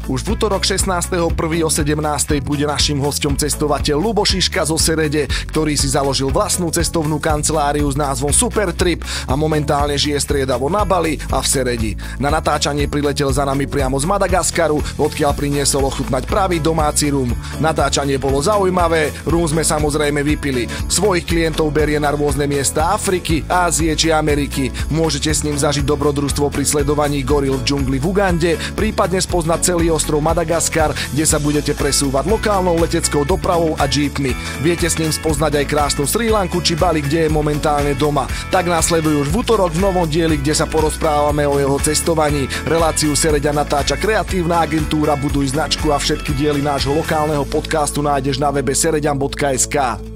Už v utorok 16.1. o 17.00 bude naším hosťom cestovateľ Ľubo Šiška zo Serede, ktorý si založil vlastnú cestovnú kanceláriu s názvom Supertrip a momentálne žije striedavo na Bali a v Seredi. Na natáčanie priletel za nami priamo z Madagaskaru, odkiaľ priniesol ochutnať pravý domáci rum. Natáčanie bolo zaujímavé, rum sme samozrejme vypili. Svojich klientov berie na rôzne miesta Afriky, Ázie či Ameriky. Môžete s ním zažiť dobrodružstvo pri sledovaní goril v džungli v Ugande, prípadne spoznať celý ostrov Madagaskar, kde sa budete presúvať lokálnou leteckou dopravou a jeepmi. Viete s ním spoznať aj krásnu Srí Lanku či Bali, kde je momentálne doma. Tak následuje už v utorok v novom dieli, kde sa porozprávame o jeho cestovaní. Reláciu Sereďan natáča kreatívna agentúra Buduj značku a všetky diely nášho lokálneho podcastu nájdeš na webe sereďan.sk.